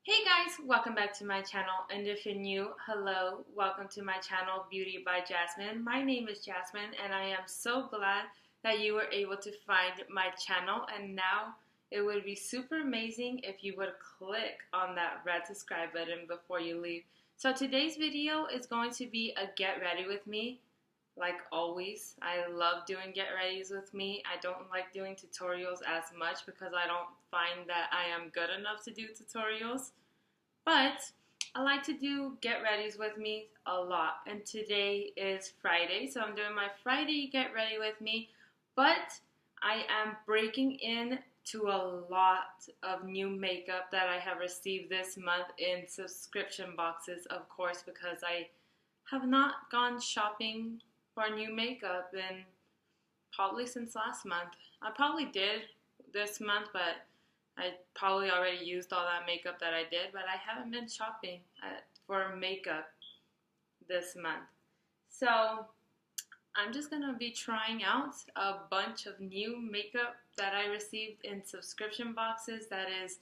Hey guys, welcome back to my channel, and if you're new, hello, welcome to my channel Beauty by Jasmine. My name is Jasmine and I am so glad that you were able to find my channel, and now it would be super amazing if you would click on that red subscribe button before you leave. So today's video is going to be a get ready with me. Like always, I love doing get readies with me. I don't like doing tutorials as much because I don't find that I am good enough to do tutorials. But I like to do get readies with me a lot. And today is Friday, so I'm doing my Friday get ready with me. But I am breaking in to a lot of new makeup that I have received this month in subscription boxes, of course, because I have not gone shopping for new makeup in probably since last month. I probably did this month, but I probably already used all that makeup that I did, but I haven't been shopping for makeup this month. So I'm just going to be trying out a bunch of new makeup that I received in subscription boxes that is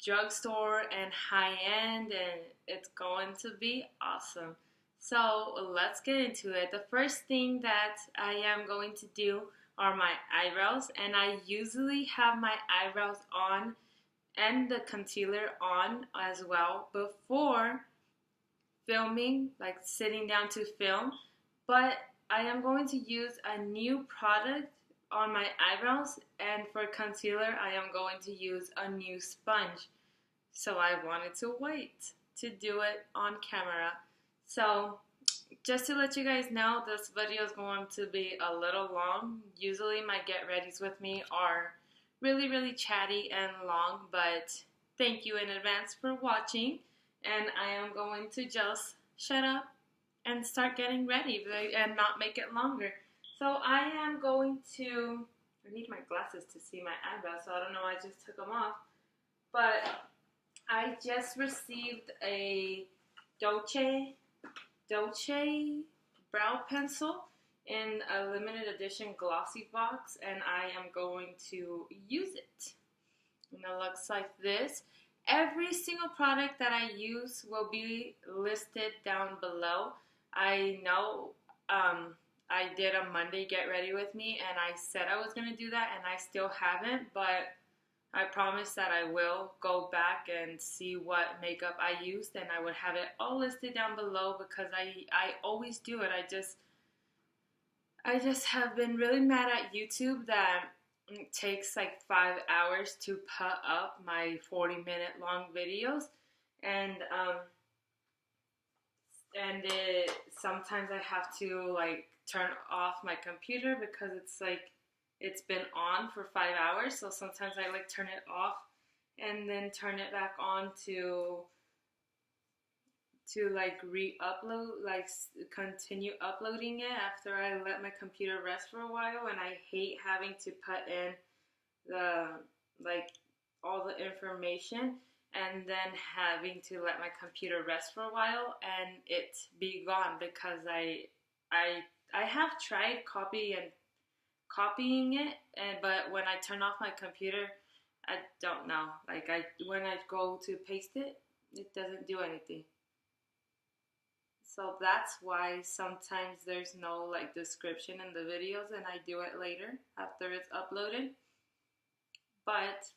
drugstore and high-end, and it's going to be awesome. So let's get into it. The first thing that I am going to do are my eyebrows, and I usually have my eyebrows on and the concealer on as well before filming, like sitting down to film. But I am going to use a new product on my eyebrows, and for concealer I am going to use a new sponge. So I wanted to wait to do it on camera. So just to let you guys know, this video is going to be a little long. Usually my get readies with me are really chatty and long, but thank you in advance for watching, and I am going to just shut up and start getting ready and not make it longer. So I am going to, I need my glasses to see my eyebrows, so I don't know, I just took them off, but I just received a Doucce brow pencil in a limited edition glossy box, and I am going to use it. And it looks like this. Every single product that I use will be listed down below. I know I did a Monday get ready with me, and I said I was going to do that, and I still haven't, but I promise that I will go back and see what makeup I used, and I would have it all listed down below because I always do it. I just have been really mad at YouTube that it takes like 5 hours to put up my 40-minute long videos, and sometimes I have to like turn off my computer because it's been on for 5 hours, so sometimes I like turn it off and then turn it back on to like re-upload, like continue uploading it after I let my computer rest for a while. And I hate having to put in the like all the information and then having to let my computer rest for a while and it be gone, because I have tried copying it, but when I turn off my computer, I don't know. Like when I go to paste it, it doesn't do anything. So that's why sometimes there's no like description in the videos, and I do it later after it's uploaded. But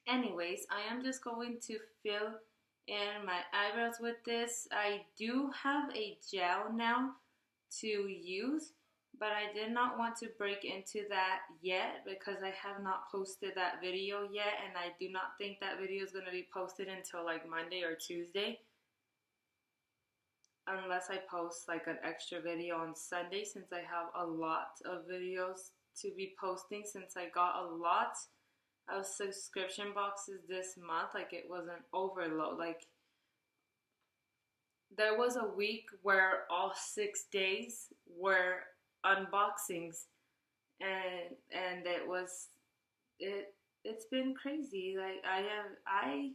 anyways, I am just going to fill in my eyebrows with this. I do have a gel now to use, but I did not want to break into that yet because I have not posted that video yet, and I do not think that video is going to be posted until like Monday or Tuesday, unless I post like an extra video on Sunday, since I have a lot of videos to be posting, since I got a lot of subscription boxes this month. Like it was an overload. Like there was a week where all 6 days were unboxings, and it's been crazy. Like I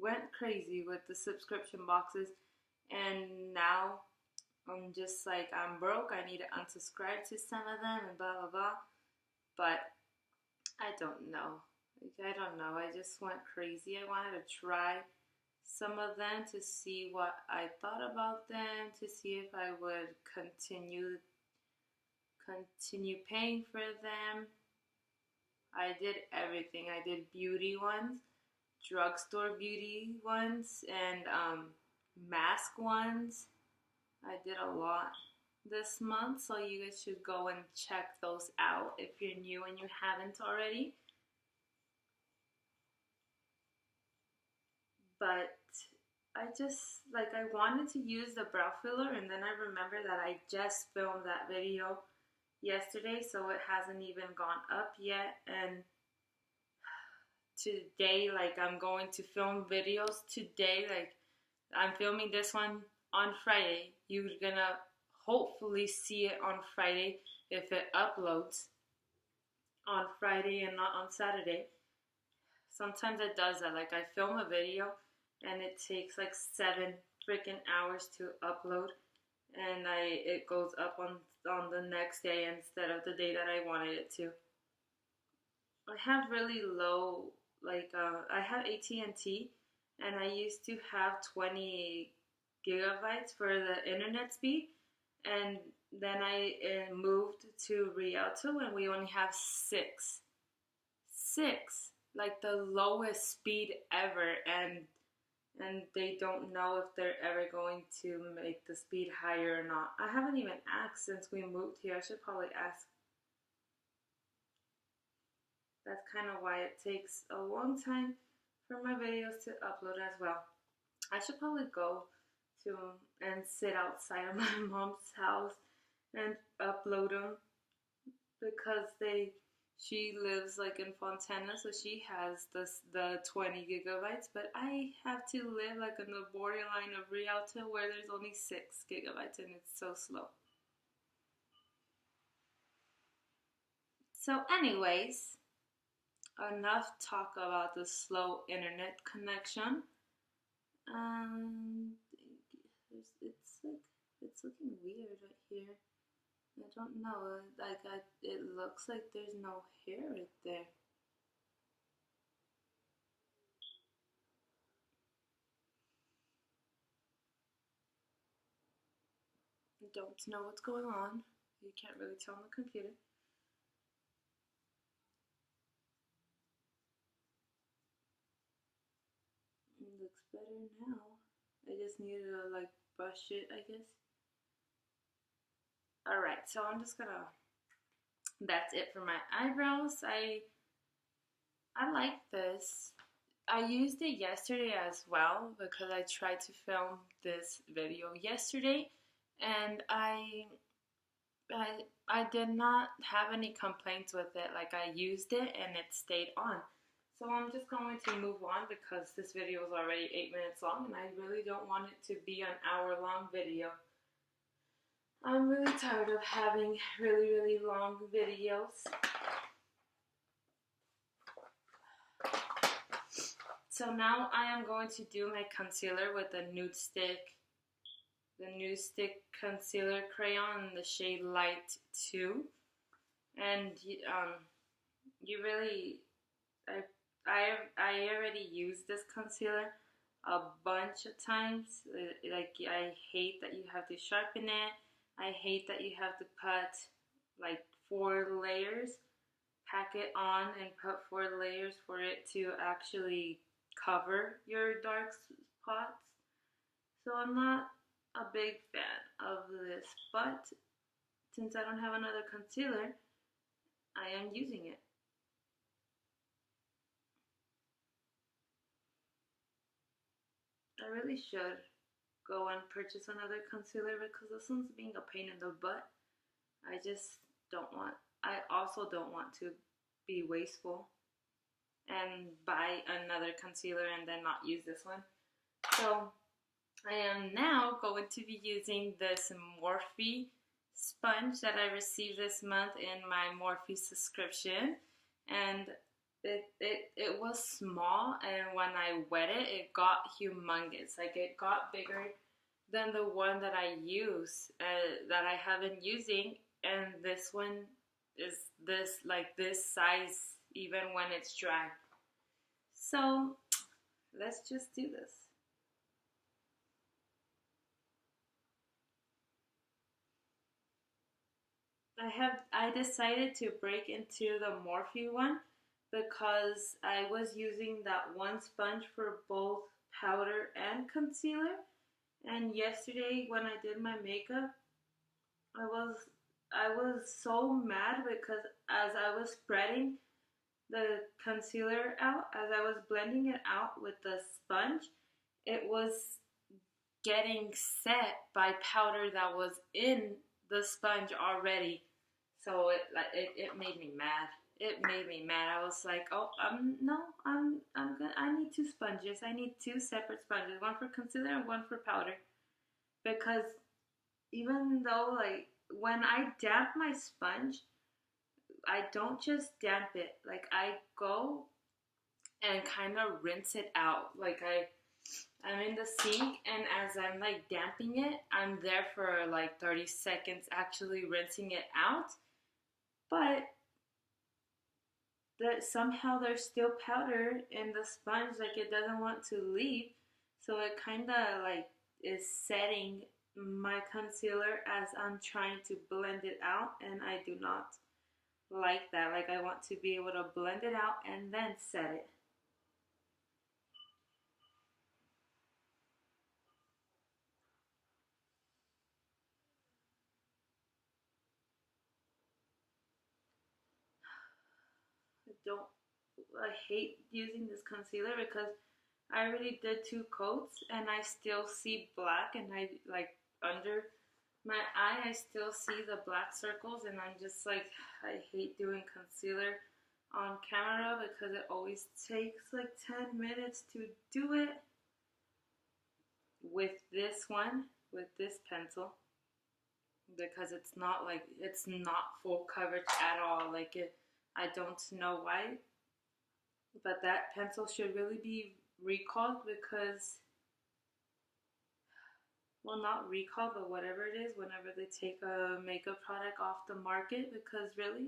went crazy with the subscription boxes, and now I'm just like, I'm broke. I need to unsubscribe to some of them and blah blah blah. But I don't know. Like, I don't know, I just went crazy. I wanted to try some of them to see what I thought about them, to see if I would continue paying for them. I did everything. I did beauty ones, drugstore beauty ones, and mask ones. I did a lot this month, so you guys should go and check those out if you're new and you haven't already. But I just, like, I wanted to use the brow filler, and then I remember that I just filmed that video yesterday, so it hasn't even gone up yet. And today, like, I'm going to film videos today. Like, I'm filming this one on Friday. You're gonna hopefully see it on Friday if it uploads on Friday and not on Saturday. Sometimes it does that. Like, I film a video and it takes like 7 freaking hours to upload, and it goes up on the next day instead of the day that I wanted it to. I have really low, like, I have AT&T, and I used to have 20 gigabytes for the internet speed, and then I moved to Rialto, and we only have 6, like the lowest speed ever, and they don't know if they're ever going to make the speed higher or not. I haven't even asked since we moved here. I should probably ask. That's kind of why it takes a long time for my videos to upload as well. I should probably go to and sit outside of my mom's house and upload them, because she lives like in Fontana, so she has the 20 gigabytes, but I have to live like on the borderline of Rialto where there's only 6 gigabytes and it's so slow. So anyways, enough talk about the slow internet connection. It's looking weird right here. I don't know, like, it looks like there's no hair right there. I don't know what's going on. You can't really tell on the computer. It looks better now. I just need to, like, brush it, I guess. Alright, so I'm just gonna, that's it for my eyebrows. I like this. I used it yesterday as well because I tried to film this video yesterday, and I did not have any complaints with it. Like, I used it and it stayed on. So I'm just going to move on because this video is already 8 minutes long and I really don't want it to be an hour-long video. I'm really tired of having really long videos. So now I am going to do my concealer with the Nude Stix Concealer Crayon in the shade Light 2. And you really, I already used this concealer a bunch of times. Like, I hate that you have to sharpen it. I hate that you have to put like 4 layers, pack it on and put 4 layers for it to actually cover your dark spots. So I'm not a big fan of this, but since I don't have another concealer, I am using it. I really should go and purchase another concealer because this one's being a pain in the butt. I just don't want, I also don't want to be wasteful and buy another concealer and then not use this one. So I am now going to be using this Morphe sponge that I received this month in my Morphe subscription, and it was small, and when I wet it, it got humongous. Like, it got bigger than the one that I use, that I have been using, and this one is this size even when it's dry. So let's just do this. I decided to break into the Morphe one because I was using that one sponge for both powder and concealer. And yesterday when I did my makeup, I was I was so mad because as I was spreading the concealer out, as I was blending it out with the sponge, it was getting set by powder that was in the sponge already. So it made me mad. It made me mad. I was like, oh, no, I'm gonna. I need two sponges. I need two separate sponges, one for concealer and one for powder, because even though like when I damp my sponge, I don't just damp it. Like I go and kind of rinse it out. Like I'm in the sink, and as I'm like damping it, I'm there for like 30 seconds actually rinsing it out. But somehow there's still powder in the sponge, like it doesn't want to leave. So it kind of like is setting my concealer as I'm trying to blend it out, and I do not like that. Like I want to be able to blend it out and then set it. I hate using this concealer because I already did two coats and I still see black, and I like under my eye I still see the black circles, and I'm just like, I hate doing concealer on camera because it always takes like 10 minutes to do it. With this one, with this pencil, because it's not full coverage at all. Like I don't know why, but that pencil should really be recalled because, well, not recalled, but whatever it is, whenever they take a makeup product off the market, because really,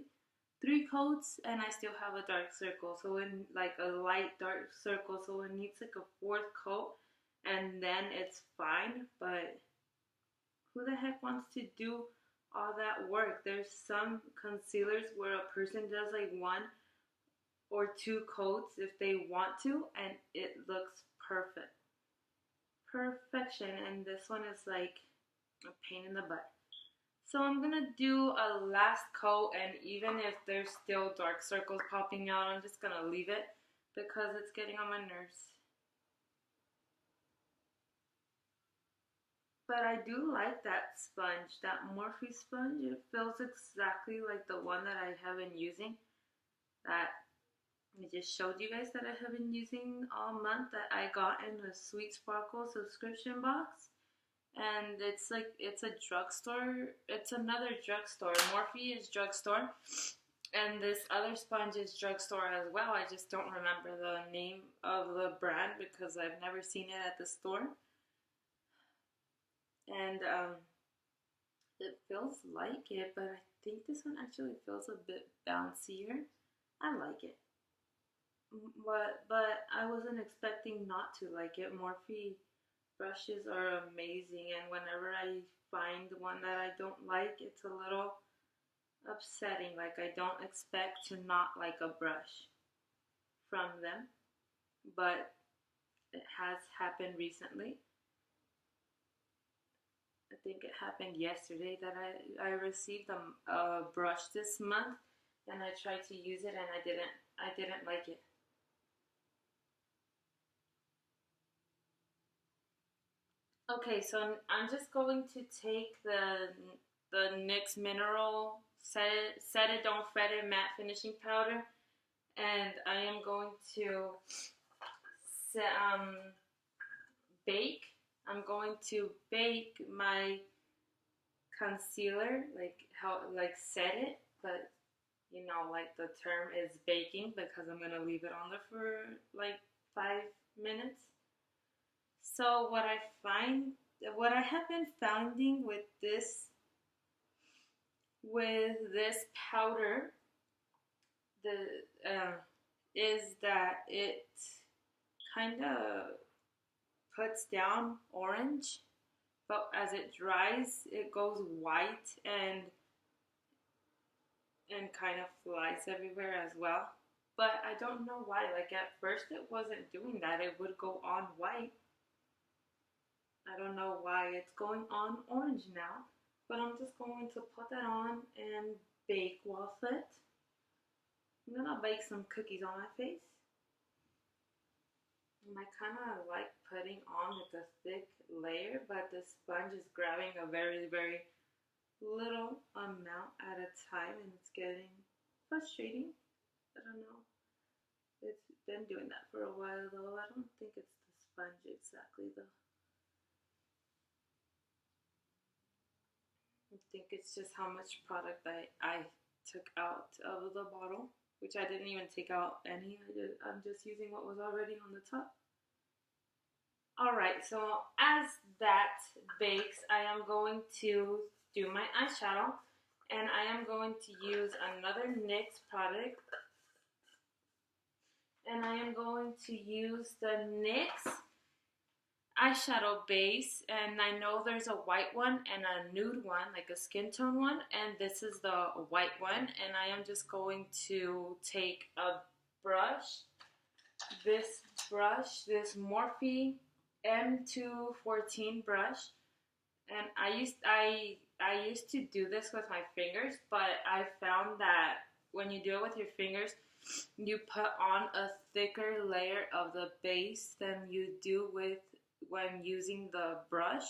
3 coats and I still have a dark circle. So in like a light dark circle, so it needs like a 4th coat and then it's fine. But who the heck wants to do all that work? There's some concealers where a person does like 1 or 2 coats if they want to, and it looks perfect. Perfection. And this one is like a pain in the butt. So I'm gonna do a last coat, and even if there's still dark circles popping out, I'm just gonna leave it because it's getting on my nerves. But I do like that sponge, that Morphe sponge. It feels exactly like the one that I have been using, that I just showed you guys that I have been using all month, that I got in a Sweet Sparkle subscription box. And it's like, it's a drugstore, it's another drugstore. Morphe is drugstore, and this other sponge is drugstore as well. I just don't remember the name of the brand because I've never seen it at the store. And it feels like it, but I think this one actually feels a bit bouncier. I like it. But I wasn't expecting not to like it. Morphe brushes are amazing, and whenever I find one that I don't like, it's a little upsetting. Like I don't expect to not like a brush from them, but it has happened recently. I think it happened yesterday that I received a brush this month, and I tried to use it and I didn't like it. Okay, so I'm just going to take the NYX Mineral Set It Don't Fret It Matte Finishing Powder, and I am going to bake. I'm going to bake my concealer, like set it, but you know, like the term is baking because I'm gonna leave it on there for like 5 minutes. So what I have been finding with this powder, the is that kind of puts down orange, but as it dries, it goes white and kind of flies everywhere as well. But I don't know why. Like at first it wasn't doing that. It would go on white. I don't know why it's going on orange now. But I'm just going to put that on and bake with it. I'm gonna bake some cookies on my face. And I kind of like putting on like a thick layer, but the sponge is grabbing a very, very little amount at a time, and it's getting frustrating. I don't know. It's been doing that for a while though. I don't think it's the sponge exactly though. I think it's just how much product I took out of the bottle, which I didn't even take out any. I'm just using what was already on the top. Alright, so as that bakes, I am going to do my eyeshadow, and I am going to use another NYX product, and I am going to use the NYX eyeshadow base, and I know there's a white one and a nude one, like a skin tone one, and this is the white one, and I am just going to take a brush, this Morphe M214 brush, and I used to do this with my fingers, but I found that when you do it with your fingers, you put on a thicker layer of the base than you do when using the brush.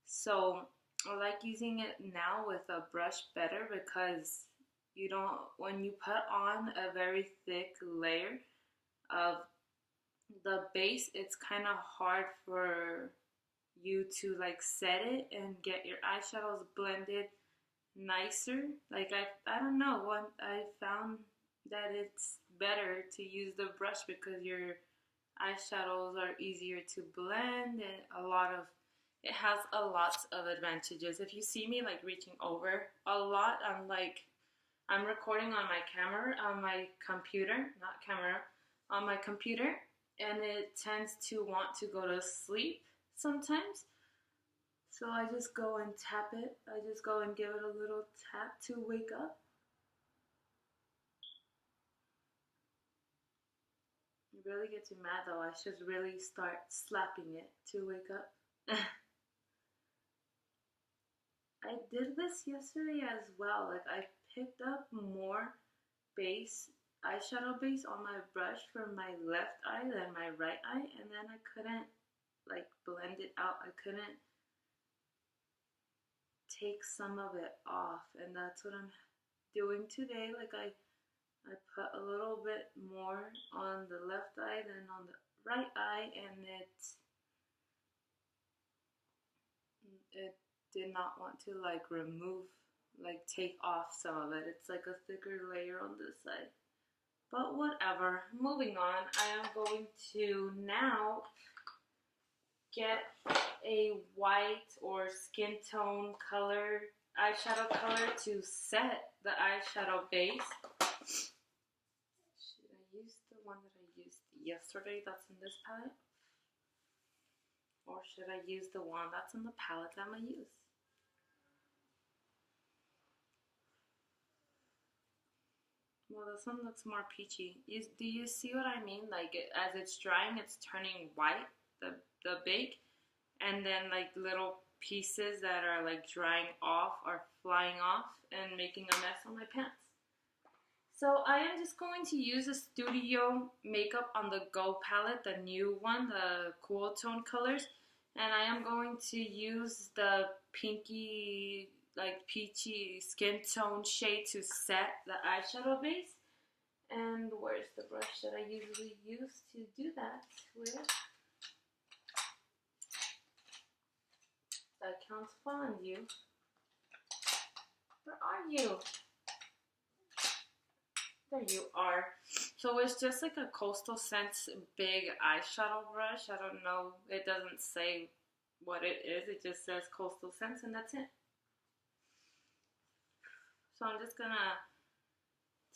So I like using it now with a brush better, because when you put on a very thick layer of the base, it's kind of hard for you to like set it and get your eyeshadows blended nicer. Like I don't know, I found that it's better to use the brush because your eyeshadows are easier to blend, and it has a lot of advantages. If you see me like reaching over a lot, I'm recording on my camera, on my computer, not camera, on my computer, and it tends to want to go to sleep sometimes. So I just go and tap it. I just go and give it a little tap to wake up. It really gets me mad though. I should really start slapping it to wake up. I did this yesterday as well. Like I picked up more eyeshadow base on my brush for my left eye than my right eye, and then I couldn't like blend it out. I couldn't take some of it off, and that's what I'm doing today. Like I put a little bit more on the left eye than on the right eye, and it did not want to like take off some of it. It's like a thicker layer on this side. But whatever, moving on, I am going to now get a white or skin tone color, eyeshadow color to set the eyeshadow base. Should I use the one that I used yesterday that's in this palette? Or should I use the one that's in the palette that I'm going to use? Well, this one looks more peachy. Do you see what I mean? Like as it's drying, it's turning white, the bake, and then like little pieces that are like drying off are flying off and making a mess on my pants. So I am just going to use a Studio Makeup on the Go palette, the new one, the cool tone colors, and I am going to use the pinky, like peachy skin tone shade to set the eyeshadow base. And where's the brush that I usually use to do that with? I can't find you. Where are you? There you are. So it's just like a Coastal Scents big eyeshadow brush. I don't know. It doesn't say what it is. It just says Coastal Scents, and that's it. So I'm just gonna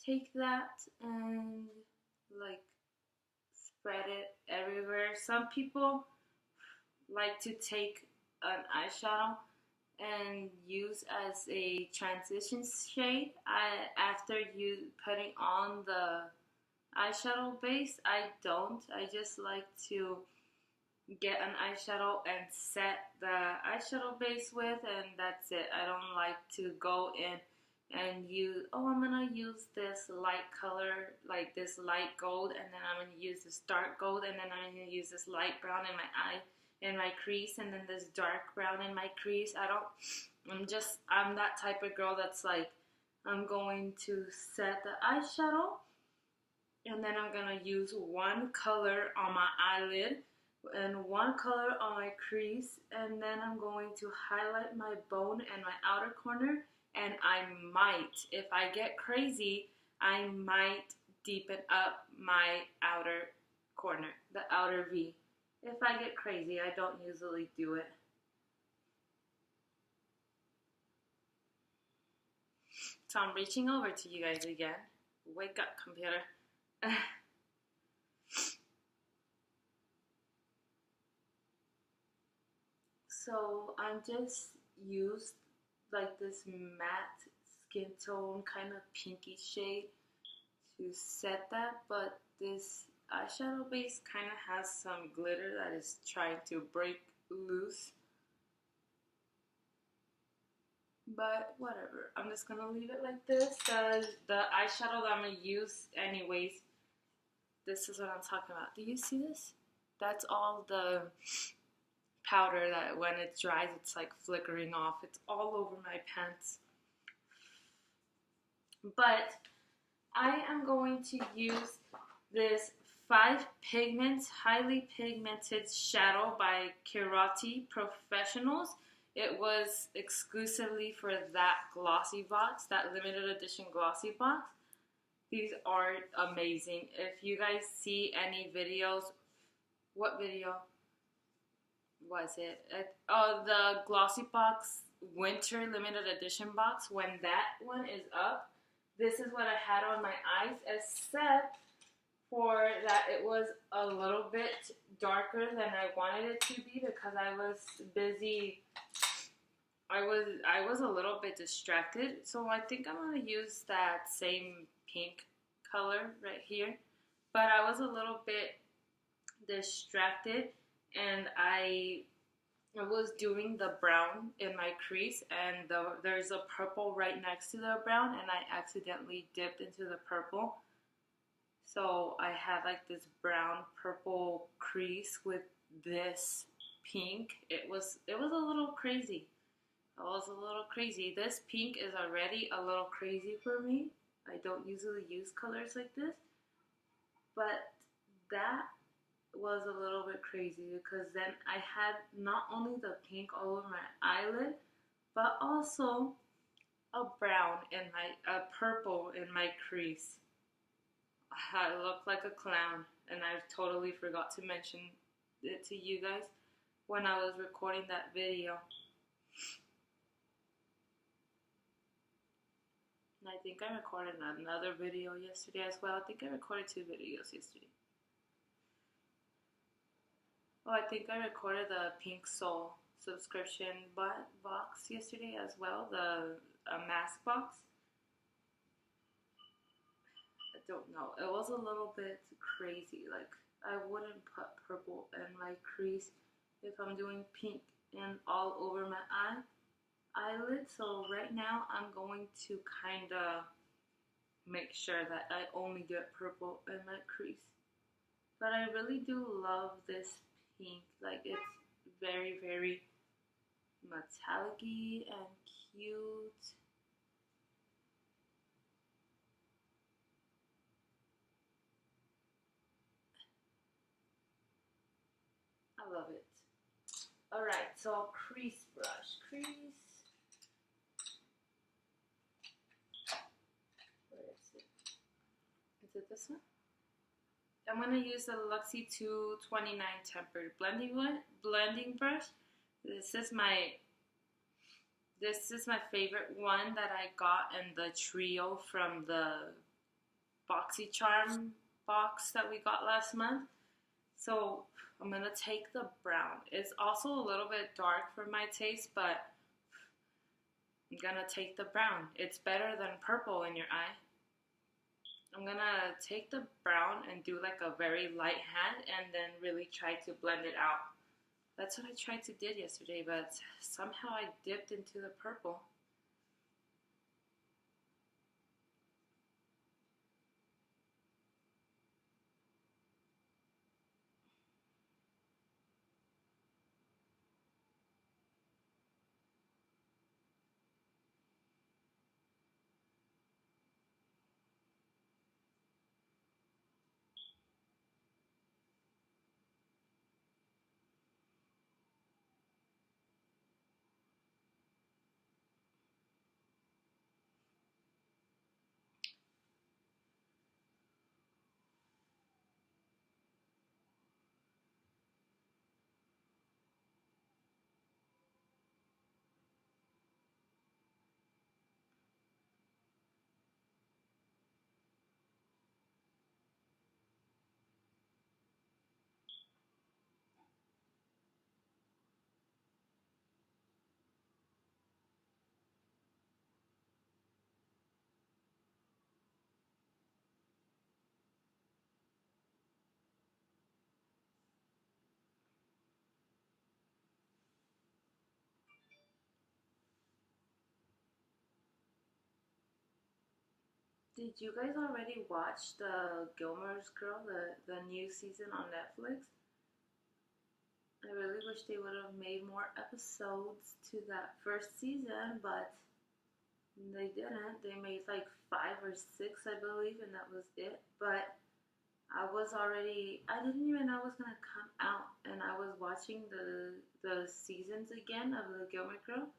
take that and like spread it everywhere. Some people like to take an eyeshadow and use as a transition shade. After you putting on the eyeshadow base, I don't. I just like to get an eyeshadow and set the eyeshadow base with, and that's it. I don't like to go in and use, oh, I'm gonna use this light color, like this light gold, and then I'm gonna use this dark gold, and then I'm gonna use this light brown in my eye, in my crease, and then this dark brown in my crease. I'm that type of girl that's like, I'm going to set the eyeshadow, and then I'm gonna use one color on my eyelid, and one color on my crease, and then I'm going to highlight my bone and my outer corner, and I might, if I get crazy, I might deepen up my outer corner, the outer V. If I get crazy, I don't usually do it. So I'm reaching over to you guys again. Wake up, computer. So I'm just used like this matte skin tone kind of pinky shade to set that, but this eyeshadow base kind of has some glitter that is trying to break loose. But whatever, I'm just gonna leave it like this. The eyeshadow that I'm gonna use anyways, this is what I'm talking about. Do you see this? That's all the powder that when it dries, it's like flickering off. It's all over my pants. But I am going to use this Five Pigments Highly Pigmented Shadow by Karity Professionals. It was exclusively for that glossy box, that limited edition glossy box. These are amazing. If you guys see any videos, what video was it? Oh, the glossy box winter limited edition box. When that one is up, this is what I had on my eyes, except for that it was a little bit darker than I wanted it to be because I was busy. I was a little bit distracted, so I think I'm gonna use that same pink color right here. But I was a little bit distracted, and I was doing the brown in my crease, and there's a purple right next to the brown, and I accidentally dipped into the purple. So I had like this brown purple crease with this pink. It was a little crazy. I was a little crazy. This pink is already a little crazy for me. I don't usually use colors like this, but that was a little bit crazy because then I had not only the pink all over my eyelid, but also a brown and a purple in my crease. I looked like a clown, and I totally forgot to mention it to you guys when I was recording that video. And I think I recorded another video yesterday as well. I think I recorded 2 videos yesterday. Oh, I think I recorded the Pink Soul subscription box yesterday as well, the mask box. I don't know. It was a little bit crazy. Like, I wouldn't put purple in my crease if I'm doing pink and all over my eyelid. So right now I'm going to kind of make sure that I only get purple in my crease. But I really do love this pink. Like, it's very, very metallic-y and cute. I love it. Alright, so crease brush. Crease. Where is it? Is it this one? I'm going to use the Luxie 229 Tempered blending brush. This is my favorite one that I got in the trio from the BoxyCharm box that we got last month. So I'm going to take the brown. It's also a little bit dark for my taste, but I'm going to take the brown. It's better than purple in your eye. I'm going to take the brown and do like a very light hand and then really try to blend it out. That's what I tried to did yesterday, but somehow I dipped into the purple. Did you guys already watch the Gilmore's Girl, the new season on Netflix? I really wish they would have made more episodes to that first season, but they didn't. They made like 5 or 6, I believe, and that was it. But I didn't even know it was gonna come out, and I was watching the seasons again of the Gilmore Girl.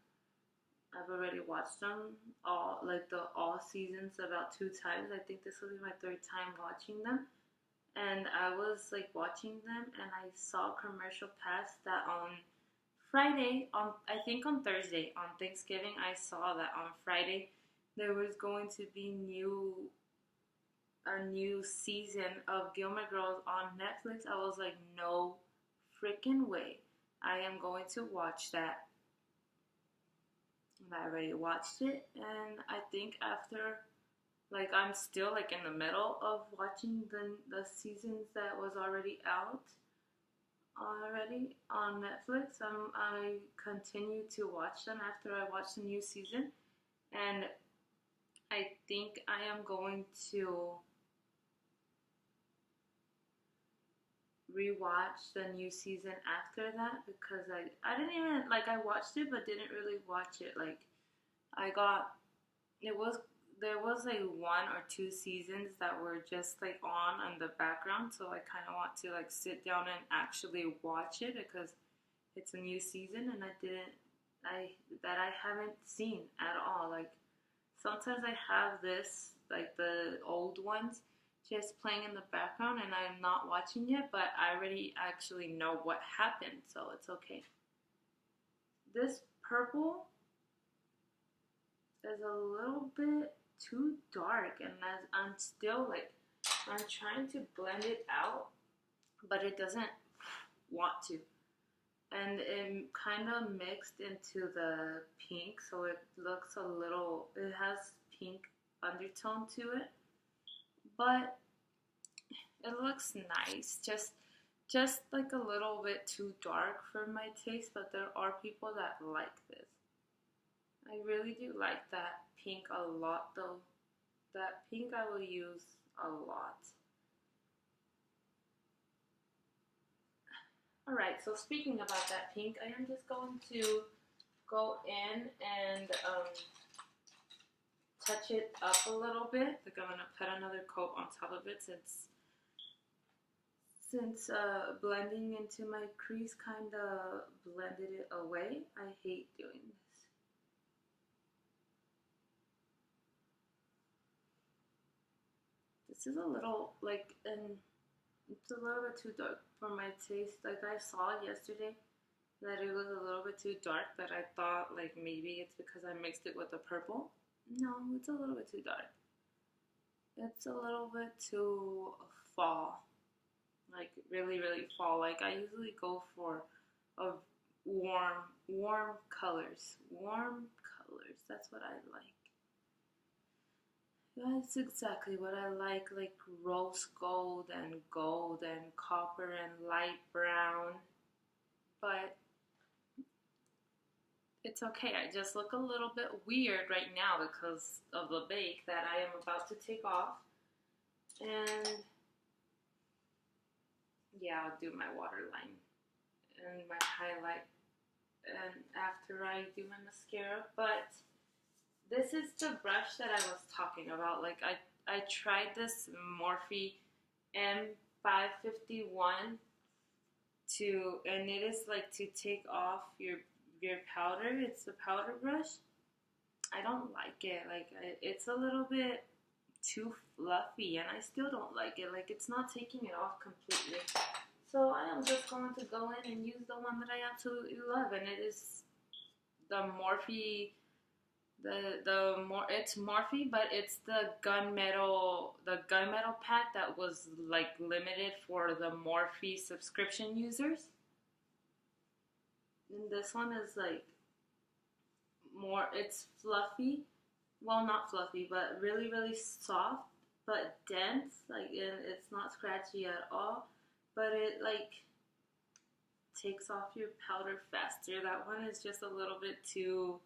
I've already watched them all, like all seasons about 2 times. I think this will be my 3rd time watching them. And I was like watching them and I saw a commercial pass that on Friday, I think on Thursday, on Thanksgiving, I saw that on Friday there was going to be a new season of Gilmore Girls on Netflix. I was like, no freaking way. I am going to watch that. I already watched it, and I think after, like, I'm still like in the middle of watching the seasons that was already out already on Netflix. I continue to watch them after I watch the new season, and I think I am going to rewatch the new season after that, because I didn't even, like, I watched it but didn't really watch it. Like, there was like 1 or 2 seasons that were just like on the background, so I kind of want to like sit down and actually watch it because it's a new season and I haven't seen at all. Like, sometimes I have this, like the old ones just playing in the background and I'm not watching it, but I already actually know what happened, so it's okay. This purple is a little bit too dark, and as I'm still like, I'm trying to blend it out, but it doesn't want to. And it kind of mixed into the pink, so it looks it has pink undertone to it, but it looks nice. Just like a little bit too dark for my taste, but there are people that like this. I really do like that pink a lot though. That pink I will use a lot. Alright, so speaking about that pink, I am just going to go in and touch it up a little bit. Like, I'm going to put another coat on top of it since blending into my crease kind of blended it away. I hate doing this. This is a little, like, and it's a little bit too dark for my taste. Like, I saw yesterday that it was a little bit too dark, but I thought, like, maybe it's because I mixed it with the purple. No, it's a little bit too dark. It's a little bit too fall. like really, really fall. Like I usually go for a warm colors. Warm colors. That's what I like. That's exactly what I like rose gold and copper and light brown. But it's okay. I just look a little bit weird right now because of the bake that I am about to take off. And yeah, I'll do my waterline and my highlight and after I do my mascara. But this is the brush that I was talking about. Like I tried this Morphe M551 and it is like to take off your powder. It's the powder brush. I don't like it. Like it's a little bit too fluffy and I still don't like it. Like it's not taking it off completely. So I am just going to go in and use the one that I absolutely love, and it is the Morphe. It's Morphe, but it's the gunmetal pack that was like limited for the Morphe subscription users. And this one is like more, it's fluffy. Well, not fluffy, but really, really soft, but dense. Like, and it's not scratchy at all. But it like takes off your powder faster. That one is just a little bit too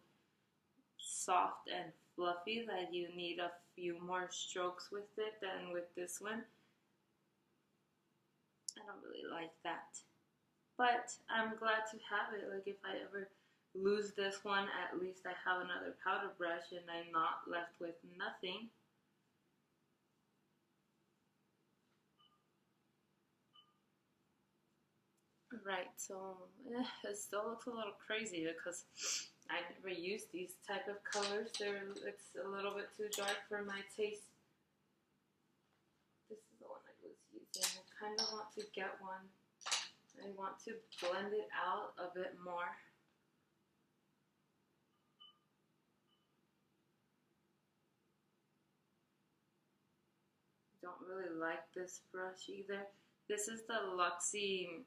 soft and fluffy that you need a few more strokes with it than with this one. I don't really like that. But I'm glad to have it. Like if I ever lose this one, at least I have another powder brush and I'm not left with nothing. Right, so it still looks a little crazy because I never use these type of colors. It's a little bit too dark for my taste. This is the one I was using. I kind of want to get one. I want to blend it out a bit more. Don't really like this brush either. This is the Luxie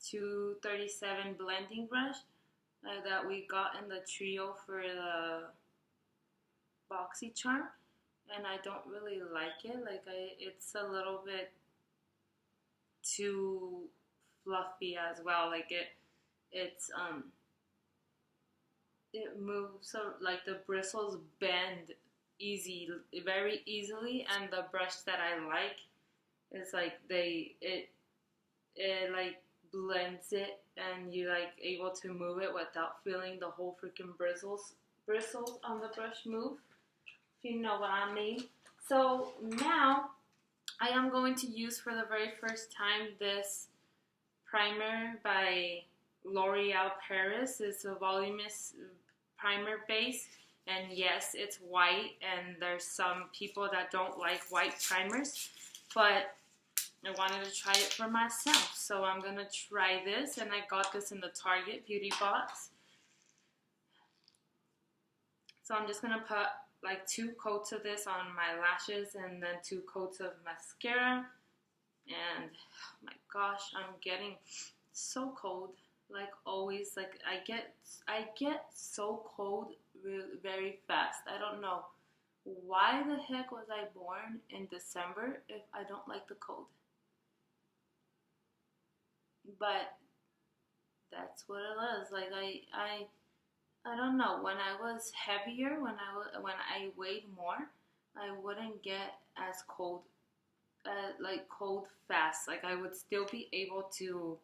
237 blending brush that we got in the trio for the BoxyCharm, and I don't really like it. Like it's a little bit too fluffy as well. Like it moves, so like the bristles bend very easily, and the brush that I like is like it like blends it, and you like able to move it without feeling the whole freaking bristles on the brush move, if you know what I mean. So now I am going to use for the very first time this primer by L'Oreal Paris. It's a Voluminous primer base, and yes, it's white, and there's some people that don't like white primers, but I wanted to try it for myself, so I'm going to try this, and I got this in the Target beauty box. So I'm just going to put like 2 coats of this on my lashes and then 2 coats of mascara, and oh my gosh, I'm getting so cold, like always. Like I get so cold very fast. I don't know why the heck was I born in December if I don't like the cold. But that's what it was. Like I don't know. When I was heavier, when I weighed more, I wouldn't get as cold, cold fast. Like I would still be able to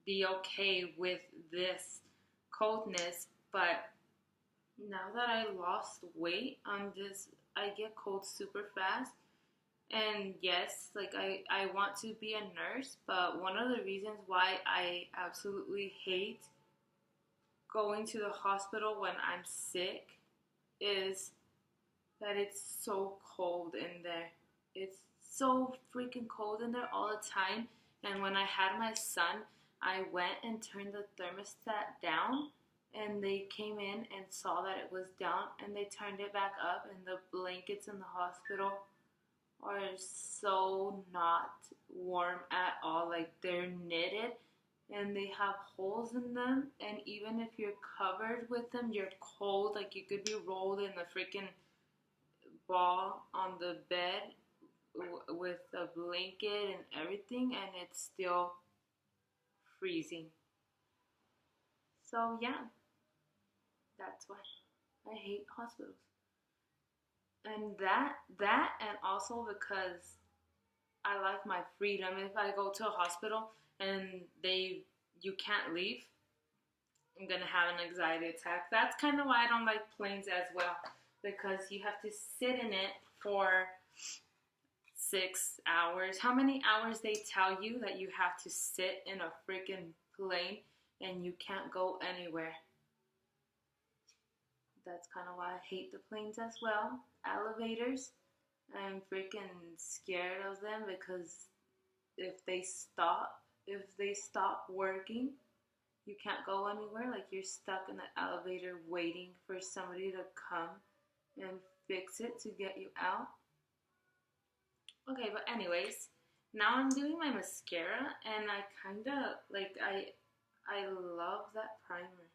be okay with this coldness. But now that I lost weight, I get cold super fast. And yes, like I want to be a nurse, but one of the reasons why I absolutely hate going to the hospital when I'm sick is that it's so cold in there. It's so freaking cold in there all the time. And when I had my son, I went and turned the thermostat down, and they came in and saw that it was down, and they turned it back up, and the blankets in the hospital, are so not warm at all. Like they're knitted and they have holes in them, and even if you're covered with them, you're cold. Like you could be rolled in a freaking ball on the bed with a blanket and everything, and it's still freezing. So yeah, that's why I hate hospitals. And that and also because I like my freedom. If I go to a hospital and you can't leave, I'm gonna have an anxiety attack. That's kind of why I don't like planes as well, because you have to sit in it for 6 hours. How many hours they tell you that you have to sit in a freaking plane and you can't go anywhere? That's kind of why I hate the planes as well. Elevators, I'm freaking scared of them because if they stop working, you can't go anywhere. Like you're stuck in the elevator waiting for somebody to come and fix it to get you out. Okay, but anyways, now I'm doing my mascara, and I kind of like I love that primer.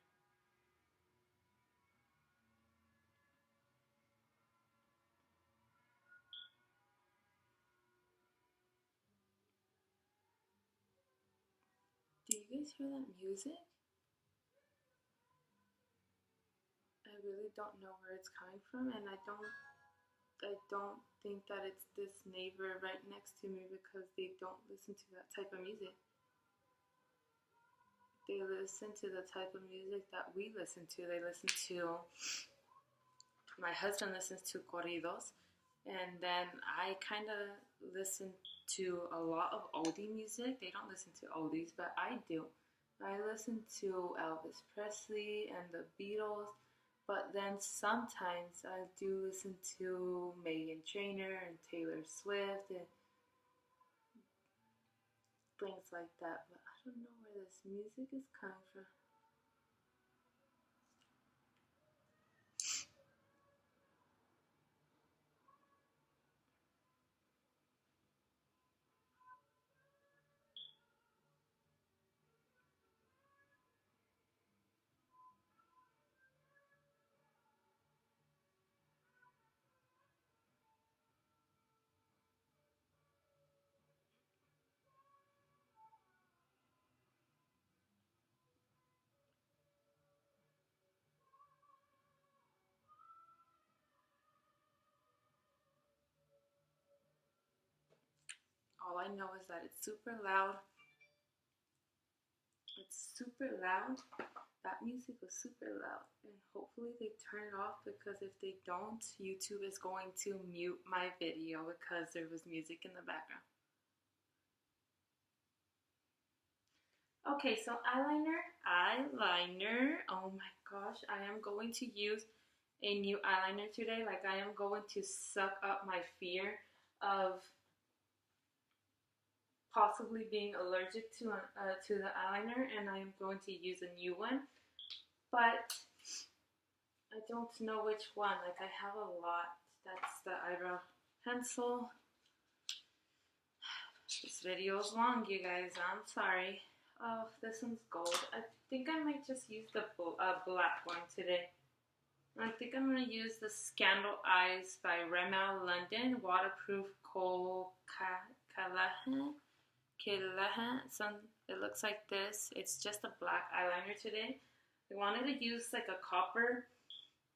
Do you guys hear that music? I really don't know where it's coming from, and I don't think that it's this neighbor right next to me, because they don't listen to that type of music. They listen to the type of music that we listen to. My husband listens to corridos, and then I kind of listen to a lot of oldie music. They don't listen to oldies, but I do. I listen to Elvis Presley and the Beatles, but then sometimes I do listen to Meghan Trainor and Taylor Swift and things like that. But I don't know where this music is coming from. All I know is that it's super loud. It's super loud. That music was super loud, and hopefully they turn it off, because if they don't, YouTube is going to mute my video because there was music in the background. Okay, so eyeliner. Oh my gosh, I am going to use a new eyeliner today. Like I am going to suck up my fear of possibly being allergic to the eyeliner, and I am going to use a new one. But I don't know which one. Like I have a lot. That's the eyebrow pencil. This video is long, you guys. I'm sorry. Oh, this one's gold. I think I might just use the black one today. I think I'm going to use the Scandaleyes by Rimmel London Waterproof Kohl Kaja. It looks like this. It's just a black eyeliner today. I wanted to use like a copper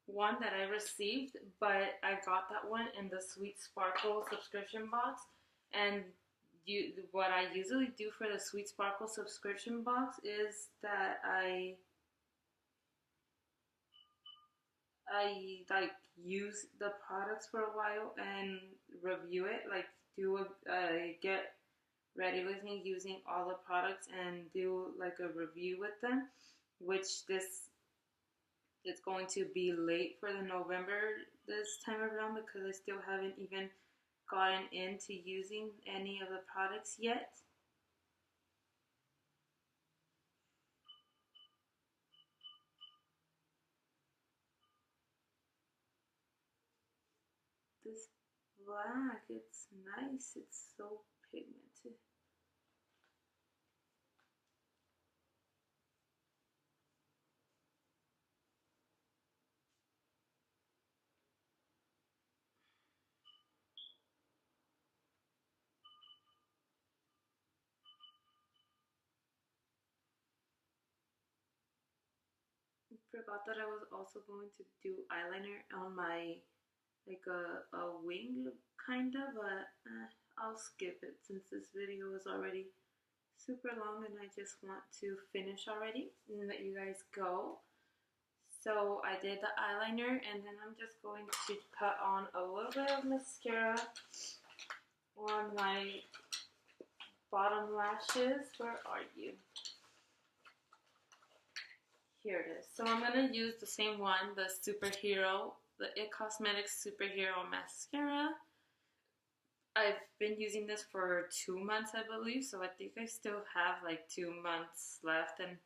one that I received, but I got that one in the Sweet Sparkle subscription box. And what I usually do for the Sweet Sparkle subscription box is that I like use the products for a while and review it, like get ready with me using all the products and do like a review with them, which this is going to be late for the November this time around, because I still haven't even gotten into using any of the products yet. This black. It's nice. It's so pigmented. I forgot that I was also going to do eyeliner on my, like a wing kinda, but I'll skip it since this video is already super long and I just want to finish already and let you guys go. So I did the eyeliner and then I'm just going to put on a little bit of mascara on my bottom lashes. Where are you? Here it is. So I'm going to use the same one, the Superhero, the It Cosmetics Superhero Mascara. I've been using this for 2 months, I believe, so I think I still have like 2 months left and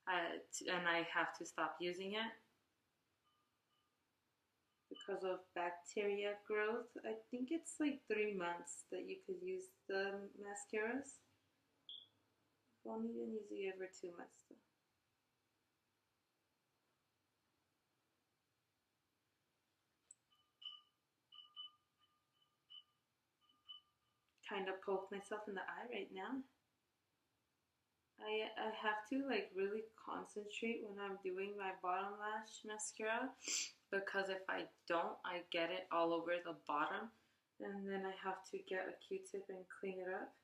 I have to stop using it because of bacteria growth. I think it's like 3 months that you could use the mascaras. I've only been using it for 2 months though. Kind of poke myself in the eye right now. I have to like really concentrate when I'm doing my bottom lash mascara because if I don't, I get it all over the bottom and then I have to get a Q-tip and clean it up.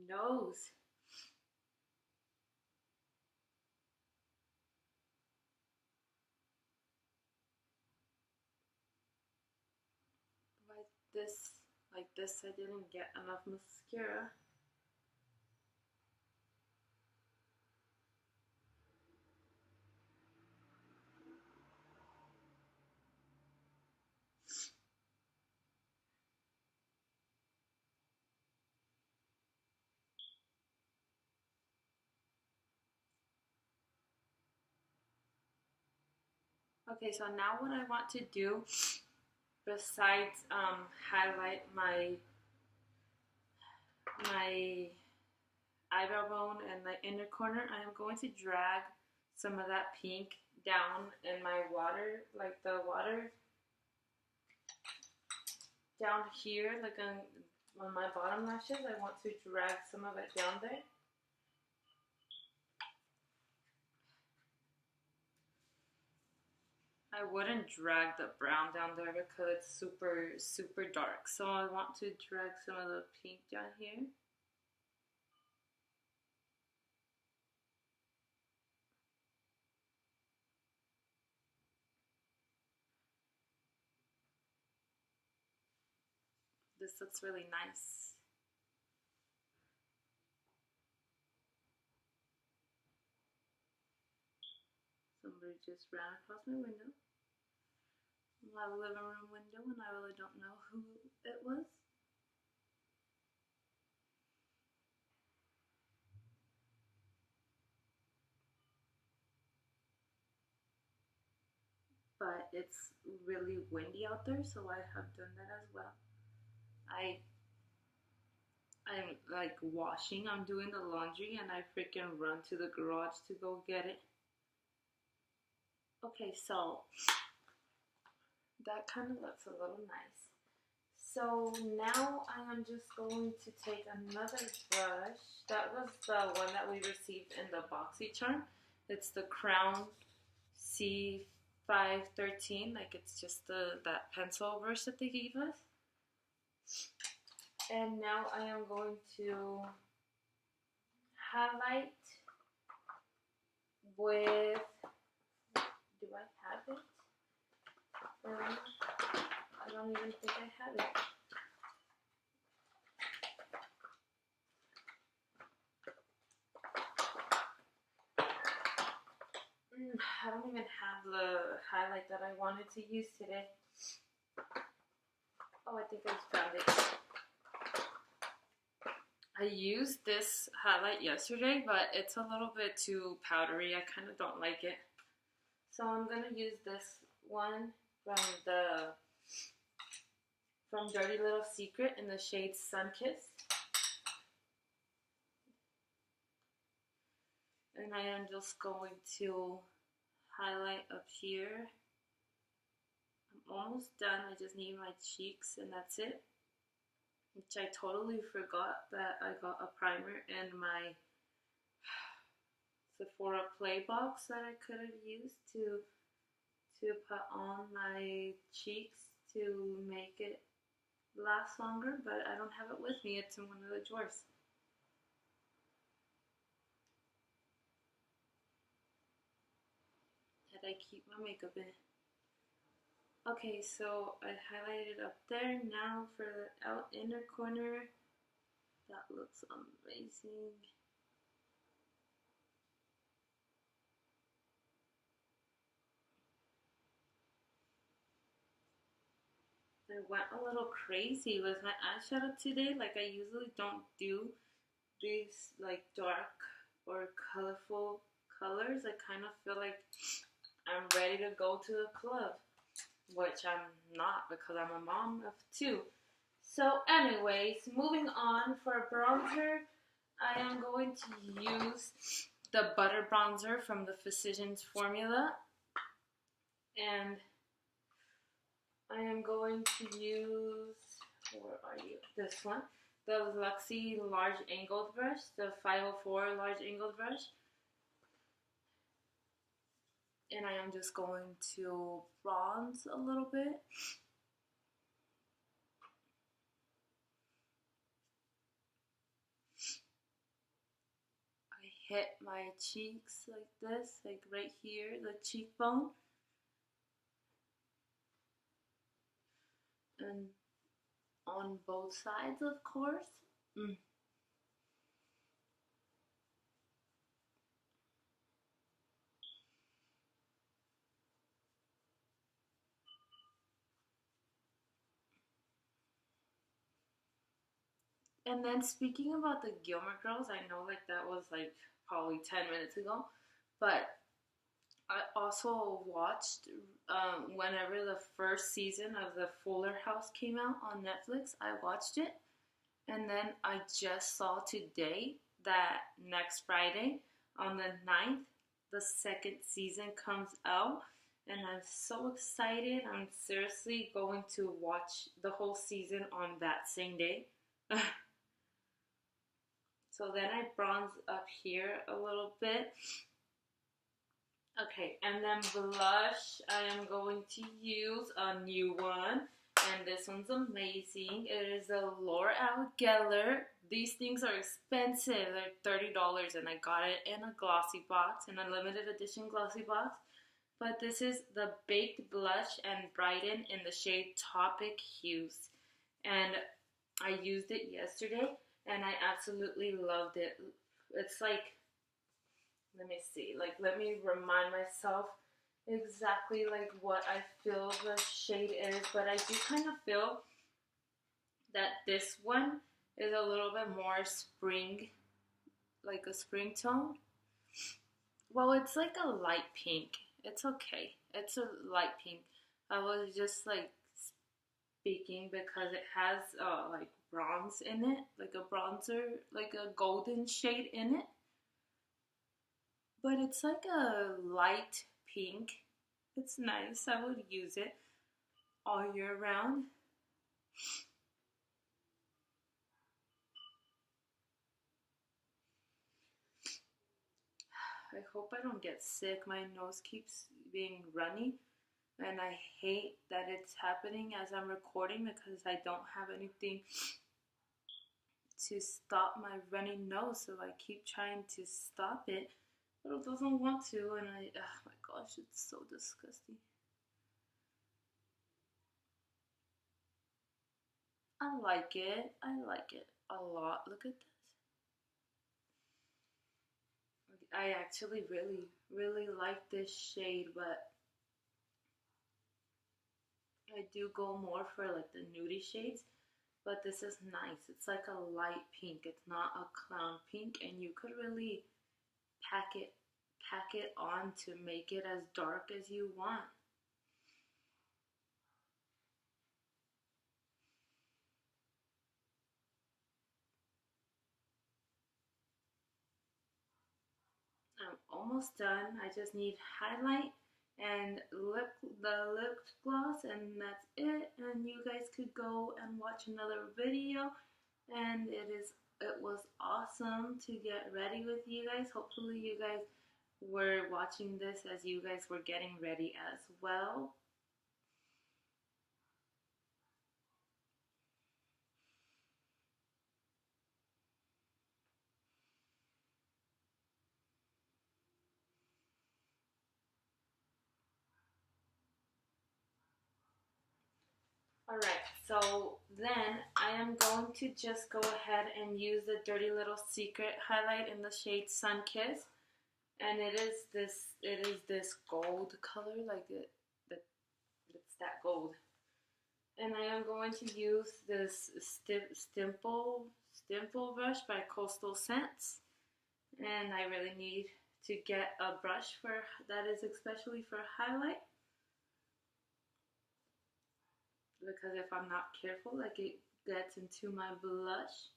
My nose. Like this, I didn't get enough mascara. Okay, so now what I want to do, besides highlight my eyebrow bone and the inner corner, I am going to drag some of that pink down in my water, like the water down here, like on my bottom lashes. I want to drag some of it down there. I wouldn't drag the brown down there because it's super, super dark. So I want to drag some of the pink down here. This looks really nice. Somebody just ran across my window. My living room window, and I really don't know who it was. But it's really windy out there, so I have done that as well. I'm like washing, I'm doing the laundry, and I freaking run to the garage to go get it. Okay, so that kind of looks a little nice. So now I am just going to take another brush. That was the one that we received in the BoxyCharm. It's the Crown C513. Like it's just that pencil brush that they gave us. And now I am going to highlight with, do I have it? I don't even think I have it. I don't even have the highlight that I wanted to use today. Oh, I think I found it. I used this highlight yesterday, but it's a little bit too powdery. I kind of don't like it. So I'm going to use this one from Dirty Little Secret in the shade Sunkissed. And I am just going to highlight up here. I'm almost done. I just need my cheeks and that's it. Which I totally forgot that I got a primer in my Sephora Play box that I could have used to put on my cheeks to make it last longer, but I don't have it with me. It's in one of the drawers. That I keep my makeup in. Okay, so I highlighted up there. Now for the inner corner. That looks amazing. I went a little crazy with my eyeshadow today. Like I usually don't do these like dark or colorful colors. I kind of feel like I'm ready to go to the club, which I'm not because I'm a mom of two. So anyways, moving on, for bronzer, I am going to use the Butter Bronzer from the Physicians Formula. And I am going to use, where are you? This one. The Luxie Large Angled Brush, the 504 Large Angled Brush. And I am just going to bronze a little bit. I hit my cheeks like this, like right here, the cheekbone. And on both sides, of course. And then speaking about the Gilmore Girls, I know like that was like probably 10 minutes ago, but I also watched whenever the first season of the Fuller House came out on Netflix. I watched it, and then I just saw today that next Friday on the 9th, the second season comes out, and I'm so excited. I'm seriously going to watch the whole season on that same day. So then I bronze up here a little bit. Okay, and then blush, I am going to use a new one. And this one's amazing. It is a Loreal Geller. These things are expensive. They're $30 and I got it in a glossy box, in a limited edition glossy box. But this is the Baked Blush and Brighten in the shade Topic Hues. And I used it yesterday. And I absolutely loved it. It's like, let me see, like let me remind myself exactly like what I feel the shade is. But I do kind of feel that this one is a little bit more spring, like a spring tone. Well, it's like a light pink. It's okay. It's a light pink. I was just like speaking because it has like bronze in it, like a bronzer, like a golden shade in it, but it's like a light pink. It's nice. I would use it all year round. I hope I don't get sick. My nose keeps being runny, and I hate that it's happening as I'm recording because I don't have anything to stop my running nose, so I keep trying to stop it, but it doesn't want to, and oh my gosh, it's so disgusting. I like it. I like it a lot. Look at this. I actually really like this shade, but I do go more for like the nudie shades. But this is nice. It's like a light pink. It's not a clown pink, and you could really pack it on to make it as dark as you want. I'm almost done. I just need highlight and the lip gloss, and that's it. And you guys could go and watch another video, and it was awesome to get ready with you guys. Hopefully you guys were watching this as you guys were getting ready as well. Alright, so then I am going to just go ahead and use the Dirty Little Secret highlight in the shade Sun Kiss. And it is this gold color, like it's that gold. And I am going to use this Stimple brush by Coastal Scents. And I really need to get a brush for that is especially for highlight. Because if I'm not careful, like it gets into my blush.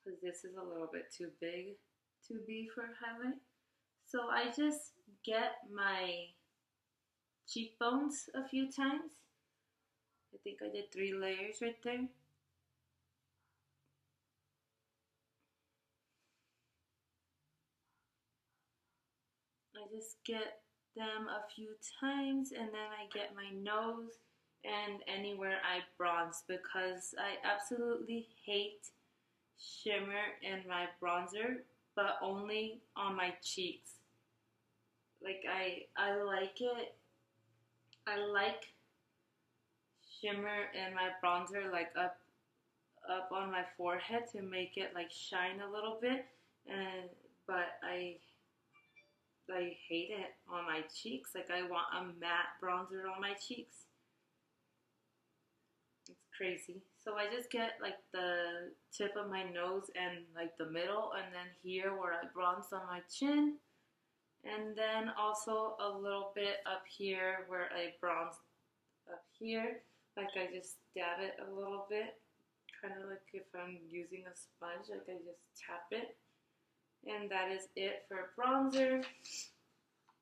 Because this is a little bit too big to be for highlight. So I just get my cheekbones a few times. I think I did 3 layers right there. I just get them a few times, and then I get my nose and anywhere I bronze, because I absolutely hate shimmer in my bronzer, but only on my cheeks. Like I like it. I like shimmer in my bronzer, like up on my forehead to make it like shine a little bit, and but I hate it on my cheeks. Like I want a matte bronzer on my cheeks. It's crazy. So I just get like the tip of my nose and like the middle, and then here where I bronze on my chin, and then also a little bit up here where I bronze up here. Like I just dab it a little bit, kind of like if I'm using a sponge, like I just tap it. And that is it for bronzer,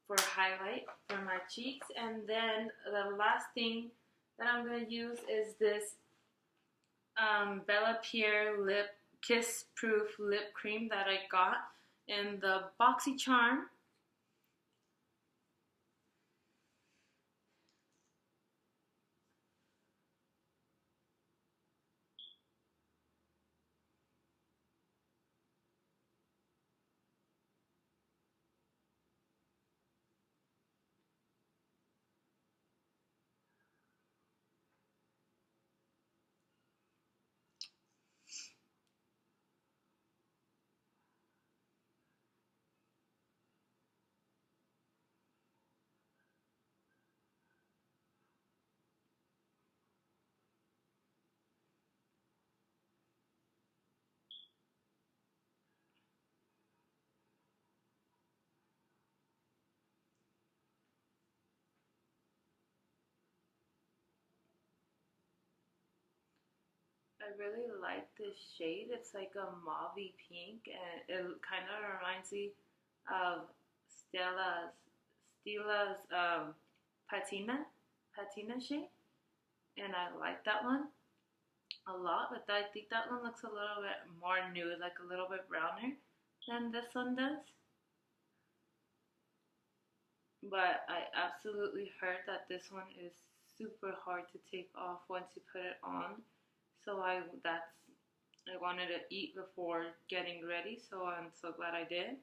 for highlight, for my cheeks. And then the last thing that I'm going to use is this Bella Pierre Kiss Proof Lip Cream that I got in the BoxyCharm. I really like this shade. It's like a mauvey pink, and it kind of reminds me of Stella's patina shade, and I like that one a lot. But I think that one looks a little bit more nude, like a little bit browner than this one does. But I absolutely heard that this one is super hard to take off once you put it on. So I wanted to eat before getting ready, so I'm so glad I did.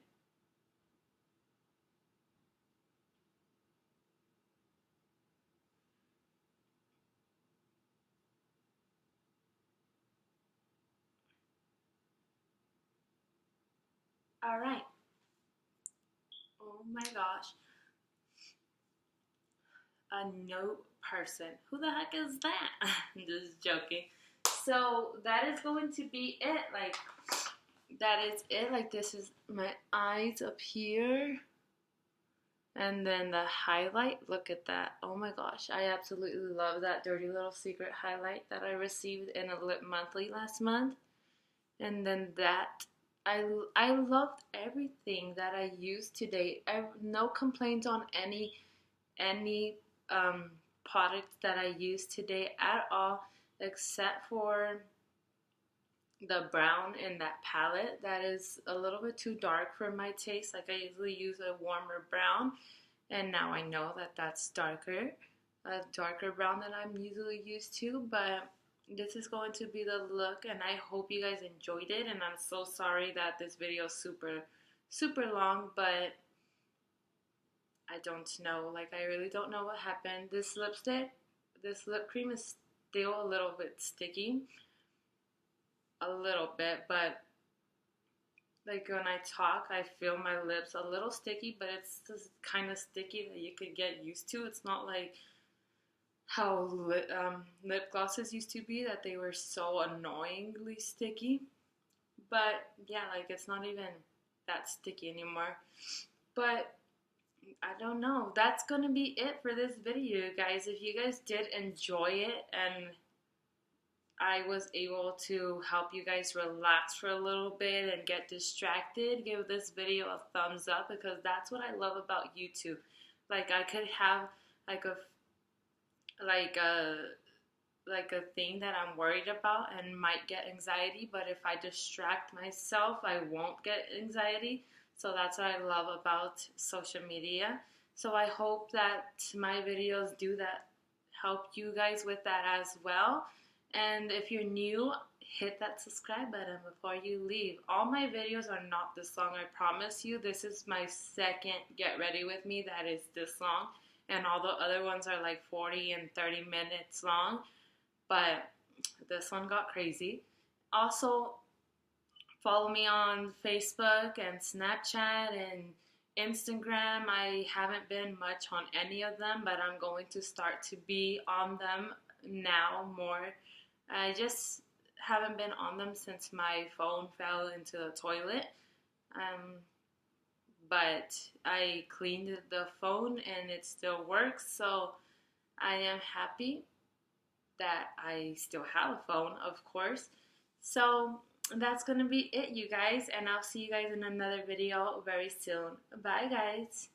Alright. Oh my gosh. A note person. Who the heck is that? I'm just joking. So that is going to be it. Like, that is it. Like, this is my eyes up here. And then the highlight, look at that. Oh my gosh, I absolutely love that Dirty Little Secret highlight that I received in a Lip Monthly last month. And then that, I loved everything that I used today. No complaints on any products that I used today at all, except for the brown in that palette. That is a little bit too dark for my taste. Like, I usually use a warmer brown, and now I know that that's darker, a darker brown than I'm usually used to. But this is going to be the look, and I hope you guys enjoyed it. And I'm so sorry that this video is super long, but I don't know. Like, I really don't know what happened. This lipstick, this lip cream is still a little bit sticky. A little bit, but like when I talk, I feel my lips a little sticky, but it's just kind of sticky that you could get used to. It's not like how lip glosses used to be, that they were so annoyingly sticky. But yeah, like, it's not even that sticky anymore. But I don't know. That's gonna be it for this video, guys. If you guys did enjoy it and I was able to help you guys relax for a little bit and get distracted, give this video a thumbs up, because that's what I love about YouTube. Like, I could have like a thing that I'm worried about and might get anxiety, but if I distract myself, I won't get anxiety. So that's what I love about social media. So I hope that my videos do that, help you guys with that as well. And if you're new, hit that subscribe button before you leave. All my videos are not this long, I promise you. This is my second Get Ready With Me that is this long. And all the other ones are like 40 and 30 minutes long. But this one got crazy. Also, follow me on Facebook and Snapchat and Instagram. I haven't been much on any of them, but I'm going to start to be on them now more. I just haven't been on them since my phone fell into the toilet. But I cleaned the phone and it still works, so I am happy that I still have a phone, of course. So that's gonna be it, you guys, and I'll see you guys in another video very soon. Bye, guys.